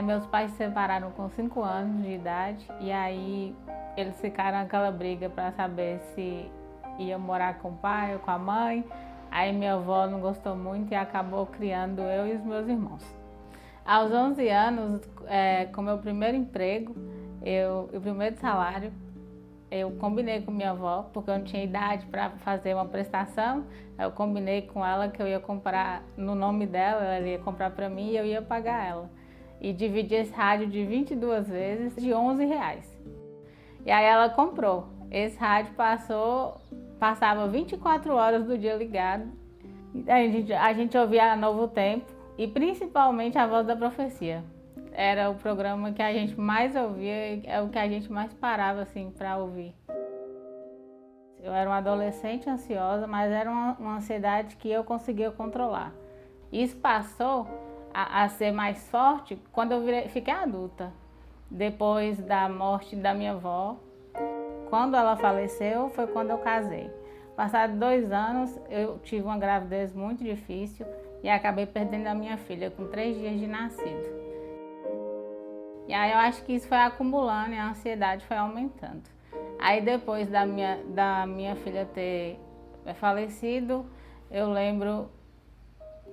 Meus pais se separaram com 5 anos de idade e aí eles ficaram naquela briga para saber se ia morar com o pai ou com a mãe. Aí minha avó não gostou muito e acabou criando eu e os meus irmãos. Aos 11 anos, com meu primeiro emprego, o primeiro salário, eu combinei com minha avó, porque eu não tinha idade para fazer uma prestação. Eu combinei com ela que eu ia comprar no nome dela, ela ia comprar para mim e eu ia pagar ela. E dividi esse rádio de 22 vezes de R$ 11. E aí ela comprou. Esse rádio passava 24 horas do dia ligado. A gente ouvia a Novo Tempo e principalmente a Voz da Profecia. Era o programa que a gente mais ouvia, é o que a gente mais parava assim para ouvir. Eu era uma adolescente ansiosa, mas era uma ansiedade que eu conseguia controlar. Isso passou a ser mais forte quando eu fiquei adulta, depois da morte da minha avó. Quando ela faleceu foi quando eu casei. Passados 2 anos, eu tive uma gravidez muito difícil e acabei perdendo a minha filha com 3 dias de nascido. E aí eu acho que isso foi acumulando e a ansiedade foi aumentando. Aí depois da minha filha ter falecido, eu lembro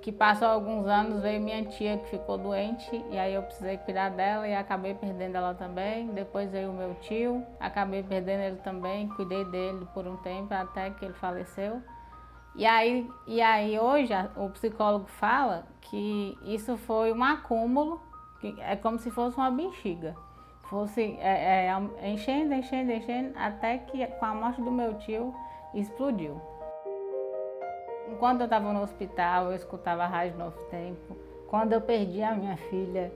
que passou alguns anos, veio minha tia que ficou doente e aí eu precisei cuidar dela e acabei perdendo ela também. Depois veio o meu tio, acabei perdendo ele também, cuidei dele por um tempo até que ele faleceu. E aí hoje o psicólogo fala que isso foi um acúmulo, que é como se fosse uma bexiga. Fosse enchendo, até que com a morte do meu tio explodiu. Enquanto eu estava no hospital, eu escutava a Rádio Novo Tempo. Quando eu perdi a minha filha,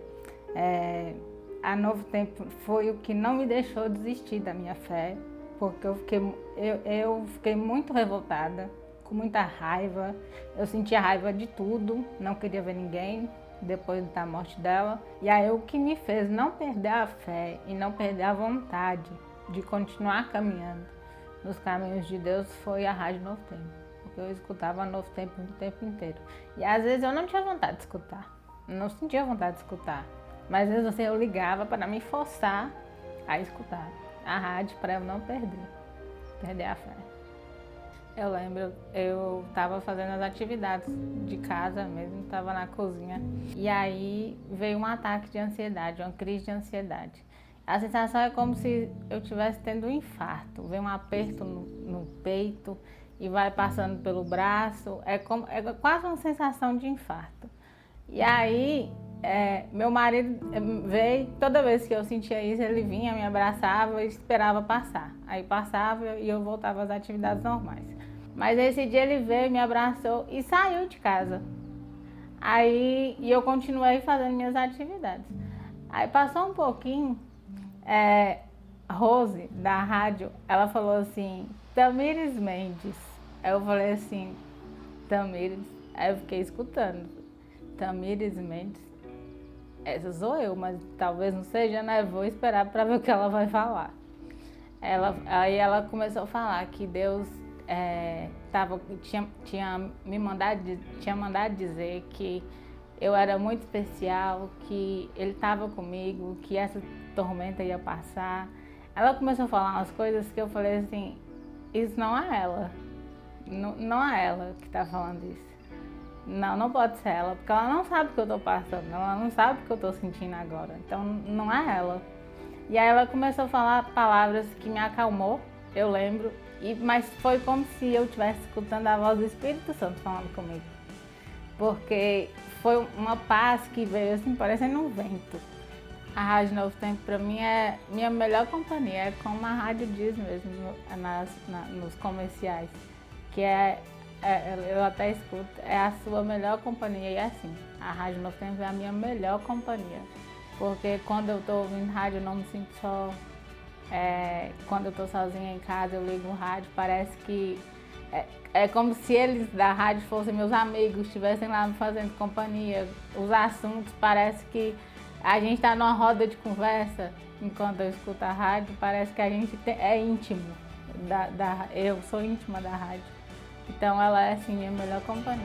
a Novo Tempo foi o que não me deixou desistir da minha fé, porque eu fiquei muito revoltada, com muita raiva. Eu sentia raiva de tudo, não queria ver ninguém depois da morte dela. E aí o que me fez não perder a fé e não perder a vontade de continuar caminhando nos caminhos de Deus foi a Rádio Novo Tempo. Eu escutava Novo Tempo o tempo inteiro. E às vezes eu não tinha vontade de escutar. Não sentia vontade de escutar. Mas às vezes assim, eu ligava para me forçar a escutar a rádio para eu não perder a fé. Eu lembro, eu estava fazendo as atividades de casa mesmo, estava na cozinha. E aí veio um ataque de ansiedade, uma crise de ansiedade. A sensação é como se eu estivesse tendo um infarto. Veio um aperto no peito e vai passando pelo braço, é quase uma sensação de infarto. E aí, meu marido veio, toda vez que eu sentia isso, ele vinha, me abraçava e esperava passar. Aí passava e eu voltava às atividades normais. Mas esse dia ele veio, me abraçou e saiu de casa. E eu continuei fazendo minhas atividades. Aí passou um pouquinho, Rose, da rádio, ela falou assim: Tamires Mendes. Aí eu falei assim, Tamires. Aí eu fiquei escutando. Tamires Mendes. Essa sou eu, mas talvez não seja, né? Vou esperar para ver o que ela vai falar. Aí ela começou a falar que Deus tinha mandado dizer que eu era muito especial, que Ele estava comigo, que essa tormenta ia passar. Ela começou a falar umas coisas que eu falei assim, isso não é ela. Não é ela que está falando isso. Não pode ser ela, porque ela não sabe o que eu estou passando, ela não sabe o que eu estou sentindo agora. Então não é ela. E aí ela começou a falar palavras que me acalmou, eu lembro, mas foi como se eu estivesse escutando a voz do Espírito Santo falando comigo. Porque foi uma paz que veio assim, parecendo um vento. A Rádio Novo Tempo para mim é minha melhor companhia, é como a rádio diz mesmo nos comerciais, que eu até escuto, é a sua melhor companhia. E é assim, a Rádio Novo Tempo é a minha melhor companhia, porque quando eu estou ouvindo rádio eu não me sinto só. Quando eu estou sozinha em casa eu ligo o rádio, parece que é como se eles da rádio fossem meus amigos, estivessem lá me fazendo companhia. Os assuntos, parece que a gente está numa roda de conversa enquanto eu escuto a rádio, parece que a gente é íntimo, eu sou íntima da rádio. Então ela é assim minha melhor companhia.